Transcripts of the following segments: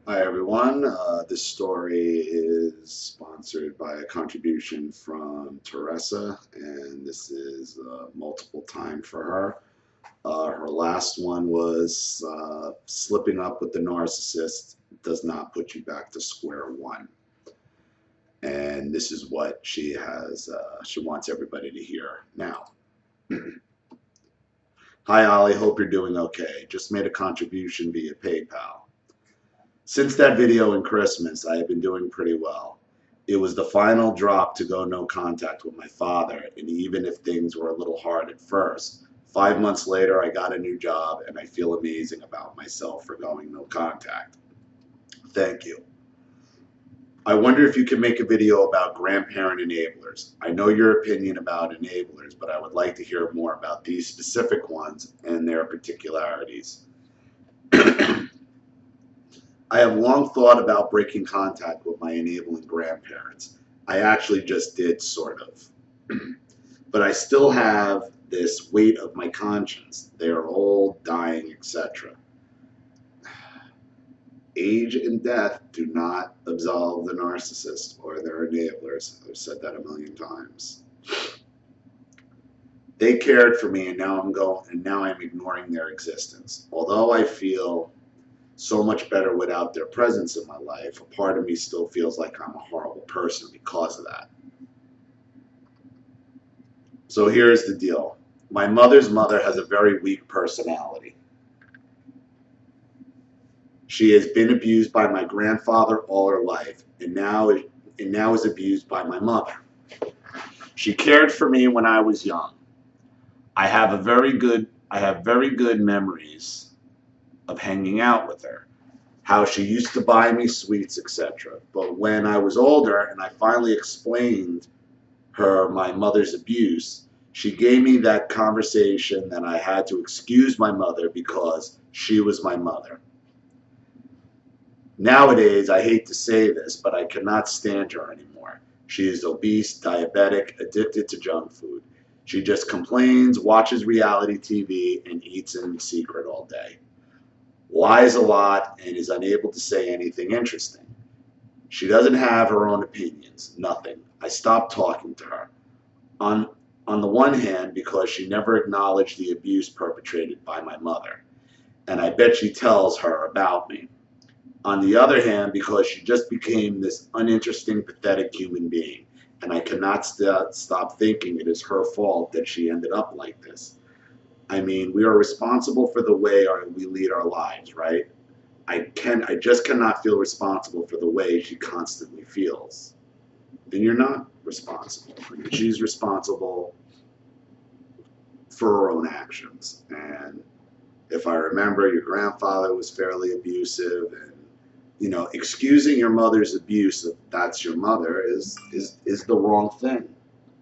Hi everyone. This story is sponsored by a contribution from Teresa, and this is multiple time for her. Her last one was slipping up with the narcissist does not put you back to square one. And this is what she has. She wants everybody to hear now. Hi Ollie, hope you're doing okay. Just made a contribution via PayPal. Since that video in Christmas, I have been doing pretty well. It was the final drop to go no contact with my father, and even if things were a little hard at first, 5 months later I got a new job and I feel amazing about myself for going no contact. Thank you. I wonder if you can make a video about grandparent enablers. I know your opinion about enablers, but I would like to hear more about these specific ones and their particularities. I have long thought about breaking contact with my enabling grandparents. I actually just did, sort of. But I still have this weight of my conscience. They are old, dying, etc. Age and death do not absolve the narcissist or their enablers. I've said that a million times. They cared for me, and now I'm ignoring their existence. Although I feel so much better without their presence in my life, a part of me still feels like I'm a horrible person because of that. So here's the deal. My mother's mother has a very weak personality. She has been abused by my grandfather all her life, and now is abused by my mother. She cared for me when I was young. I have very good memories of hanging out with her, how she used to buy me sweets, etc. But when I was older and I finally explained her my mother's abuse, she gave me that conversation that I had to excuse my mother because she was my mother. Nowadays, I hate to say this, but I cannot stand her anymore. She is obese, diabetic, addicted to junk food. She just complains, watches reality TV, and eats in secret all day. Lies a lot and is unable to say anything interesting. She doesn't have her own opinions, nothing. I stopped talking to her. On the one hand, because she never acknowledged the abuse perpetrated by my mother, and I bet she tells her about me. On the other hand, because she just became this uninteresting, pathetic human being, and I cannot stop thinking it is her fault that she ended up like this. I mean, we are responsible for the way we lead our lives, right? I just cannot feel responsible for the way she constantly feels. Then you're not responsible. I mean, she's responsible for her own actions. And if I remember, your grandfather was fairly abusive, and excusing your mother's abuse, if that's your mother, is the wrong thing.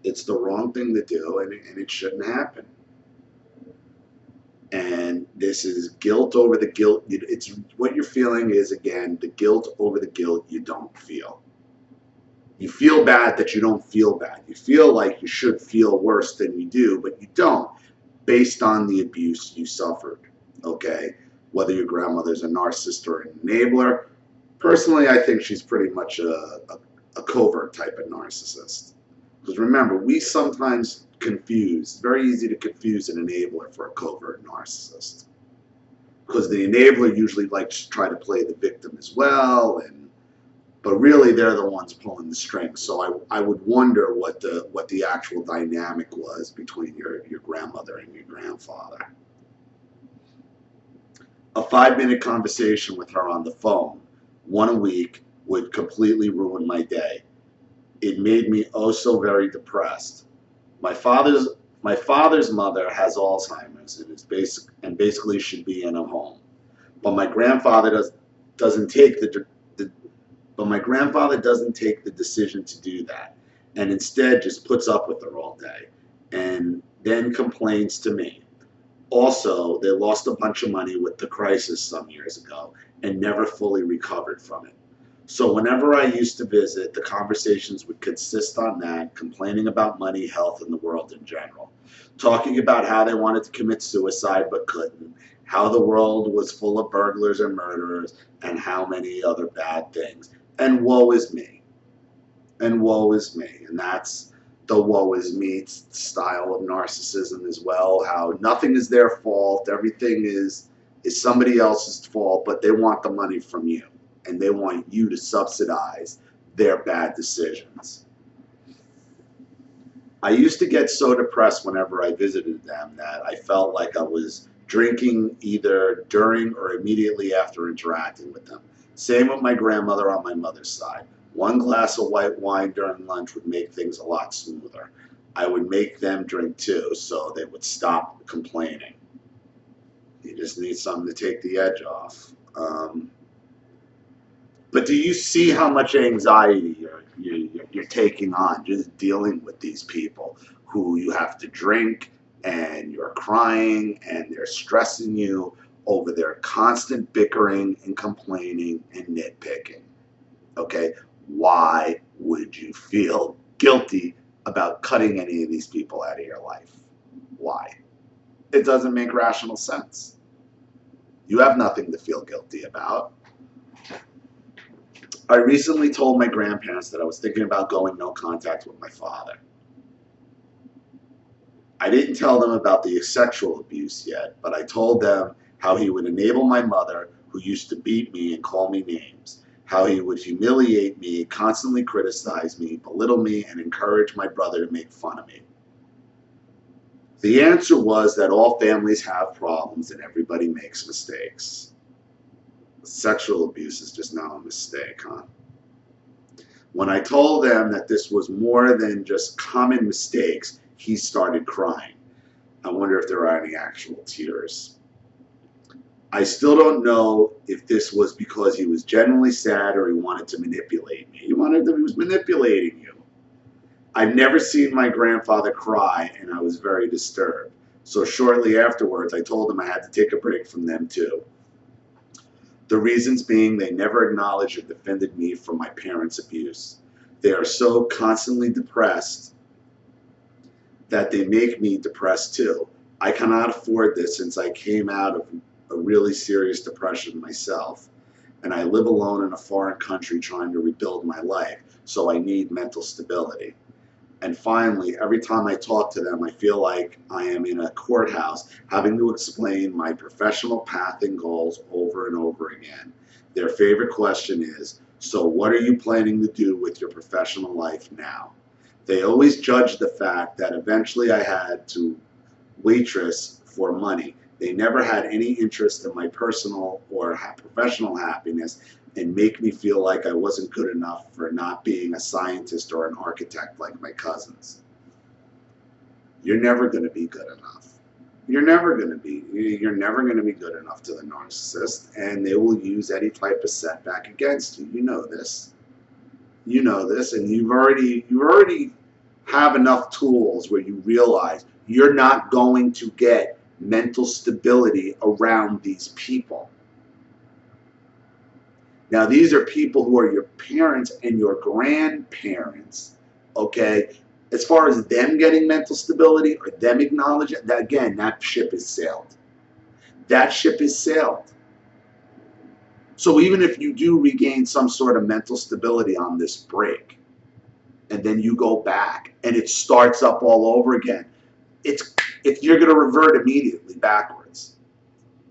It's the wrong thing to do, and it shouldn't happen. And this is guilt over the guilt. It's what you're feeling is, again, the guilt over the guilt you don't feel. You feel bad that you don't feel bad. You feel like you should feel worse than you do, but you don't, based on the abuse you suffered, okay? Whether your grandmother's a narcissist or an enabler, personally, I think she's pretty much a covert type of narcissist. Because remember, we sometimes confuse, very easy to confuse an enabler for a covert narcissist. Because the enabler usually likes to try to play the victim as well, but really they're the ones pulling the strings. So I would wonder what the actual dynamic was between your grandmother and your grandfather. A 5-minute conversation with her on the phone, one a week, would completely ruin my day. It made me oh so very depressed. My father's mother has Alzheimer's and basically should be in a home. But my grandfather doesn't take the decision to do that, and instead just puts up with her all day and then complains to me. Also, they lost a bunch of money with the crisis some years ago and never fully recovered from it. So whenever I used to visit, the conversations would consist on that, complaining about money, health, and the world in general. Talking about how they wanted to commit suicide but couldn't, how the world was full of burglars and murderers, and how many other bad things. And woe is me. And woe is me. And that's the woe is me style of narcissism as well. How nothing is their fault. Everything is somebody else's fault, but they want the money from you. And they want you to subsidize their bad decisions. I used to get so depressed whenever I visited them that I felt like I was drinking either during or immediately after interacting with them. Same with my grandmother on my mother's side. One glass of white wine during lunch would make things a lot smoother. I would make them drink too, so they would stop complaining. You just need something to take the edge off. But do you see how much anxiety you're taking on just dealing with these people who you have to drink and you're crying and they're stressing you over their constant bickering and complaining and nitpicking? Okay, why would you feel guilty about cutting any of these people out of your life? Why? It doesn't make rational sense. You have nothing to feel guilty about. I recently told my grandparents that I was thinking about going no contact with my father. I didn't tell them about the sexual abuse yet, but I told them how he would enable my mother, who used to beat me and call me names, how he would humiliate me, constantly criticize me, belittle me, and encourage my brother to make fun of me. The answer was that all families have problems and everybody makes mistakes. Sexual abuse is just not a mistake, huh? When I told them that this was more than just common mistakes, he started crying. I wonder if there are any actual tears. I still don't know if this was because he was genuinely sad or he wanted to manipulate me. He was manipulating you. I've never seen my grandfather cry, and I was very disturbed. So shortly afterwards, I told him I had to take a break from them too. The reasons being they never acknowledged or defended me from my parents' abuse. They are so constantly depressed that they make me depressed too. I cannot afford this since I came out of a really serious depression myself, and I live alone in a foreign country trying to rebuild my life, so I need mental stability. And finally, every time I talk to them, I feel like I am in a courthouse having to explain my professional path and goals over and over again. Their favorite question is, so what are you planning to do with your professional life now? They always judge the fact that eventually I had to waitress for money. They never had any interest in my personal or professional happiness and make me feel like I wasn't good enough for not being a scientist or an architect like my cousins. You're never going to be good enough. You're never going to be good enough to the narcissist, and they will use any type of setback against you. You know this. You know this, and you already have enough tools where you realize you're not going to get mental stability around these people. Now, these are people who are your parents and your grandparents, okay? As far as them getting mental stability or them acknowledging, that again, that ship has sailed. That ship has sailed. So even if you do regain some sort of mental stability on this break, and then you go back and it starts up all over again, you're going to revert immediately backwards.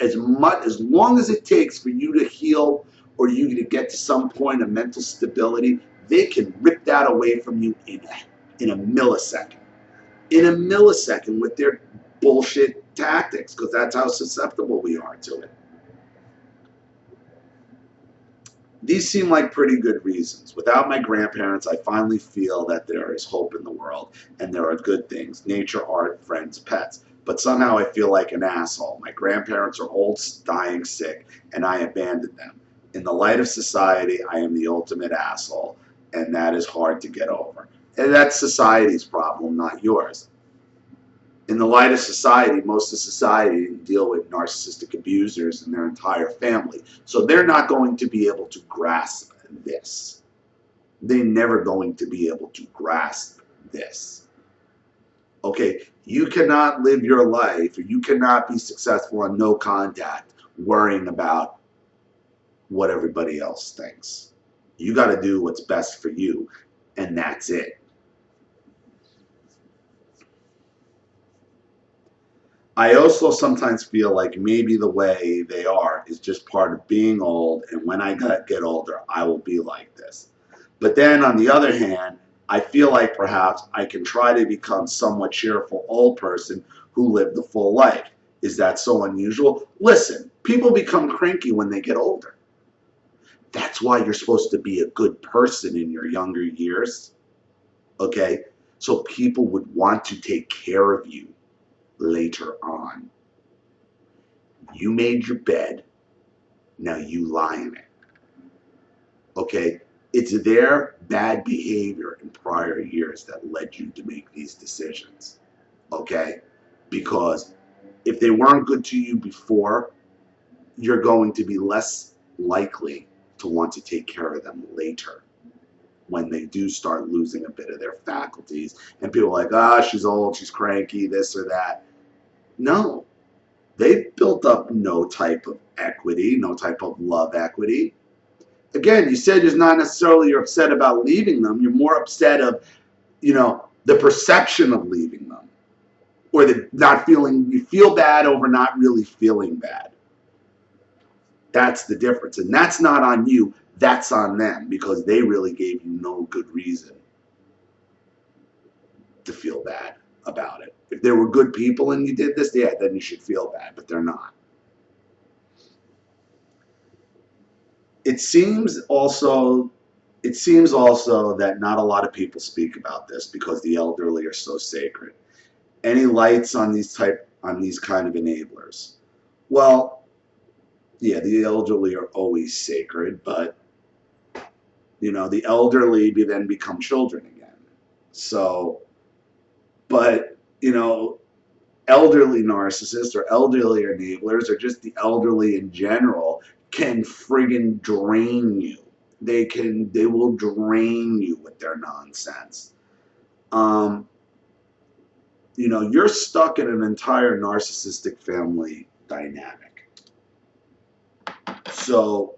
As long as it takes for you to heal or you to get to some point of mental stability, they can rip that away from you in a millisecond. In a millisecond with their bullshit tactics, because that's how susceptible we are to it. These seem like pretty good reasons. Without my grandparents, I finally feel that there is hope in the world and there are good things, nature, art, friends, pets. But somehow I feel like an asshole. My grandparents are old, dying, sick, and I abandoned them. In the light of society, I am the ultimate asshole, and that is hard to get over. And that's society's problem, not yours. In the light of society, most of society deal with narcissistic abusers and their entire family. So they're not going to be able to grasp this. They're never going to be able to grasp this. Okay, You cannot live your life, or you cannot be successful on no contact worrying about what everybody else thinks. You got to do what's best for you, and that's it. I also sometimes feel like maybe the way they are is just part of being old, and when I get older, I will be like this. But then on the other hand, I feel like perhaps I can try to become somewhat cheerful old person who lived a full life. Is that so unusual? Listen, people become cranky when they get older. That's why you're supposed to be a good person in your younger years, okay? So people would want to take care of you later on. You made your bed, now you lie in it. Okay? It's their bad behavior in prior years that led you to make these decisions. Okay? Because if they weren't good to you before, you're going to be less likely to want to take care of them later when they do start losing a bit of their faculties. And people are like, ah, she's old, she's cranky, this or that. No, they've built up no type of equity, no type of love equity. Again, you said you're not necessarily you're upset about leaving them. You're more upset of, the perception of leaving them, or the not feeling. You feel bad over not really feeling bad. That's the difference, and that's not on you. That's on them, because they really gave you no good reason to feel bad about it. If they were good people and you did this, yeah, then you should feel bad, but they're not. It seems also that not a lot of people speak about this because the elderly are so sacred. Any lights on these kind of enablers? Well, yeah, the elderly are always sacred, but the elderly then become children again. So, but elderly narcissists or elderly enablers, or just the elderly in general, can friggin' drain you. They will drain you with their nonsense. You're stuck in an entire narcissistic family dynamic. So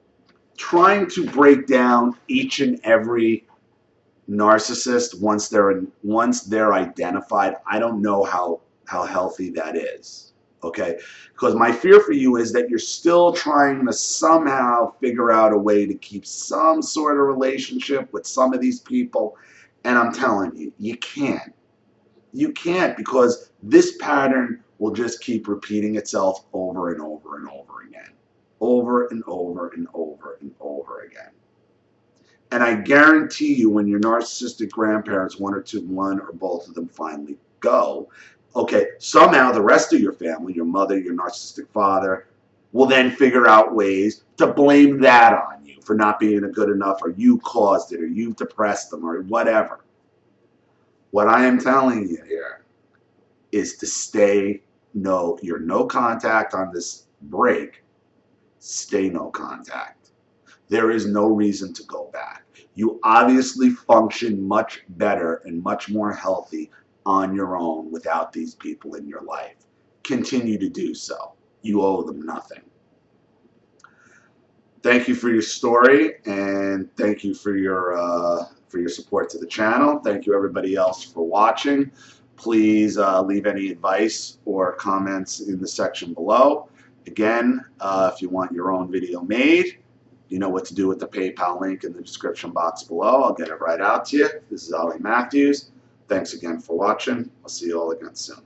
trying to break down each and every narcissist once they're identified, I don't know how healthy that is. Okay, because my fear for you is that you're still trying to somehow figure out a way to keep some sort of relationship with some of these people, and I'm telling you, you can't. You can't, because this pattern will just keep repeating itself over and over and over again. Over and over and over and over again. And I guarantee you, when your narcissistic grandparents, one or both of them, finally go, okay, somehow the rest of your family, your mother, your narcissistic father, will then figure out ways to blame that on you for not being good enough, or you caused it, or you depressed them, or whatever. What I am telling you here is to stay you're no contact on this break. Stay no contact. There is no reason to go back. You obviously function much better and much more healthy on your own without these people in your life. Continue to do so. You owe them nothing. Thank you for your story, and thank you for your support to the channel. Thank you everybody else for watching. Please leave any advice or comments in the section below. Again, if you want your own video made, you know what to do with the PayPal link in the description box below. I'll get it right out to you. This is Ali Matthews. Thanks again for watching. I'll see you all again soon.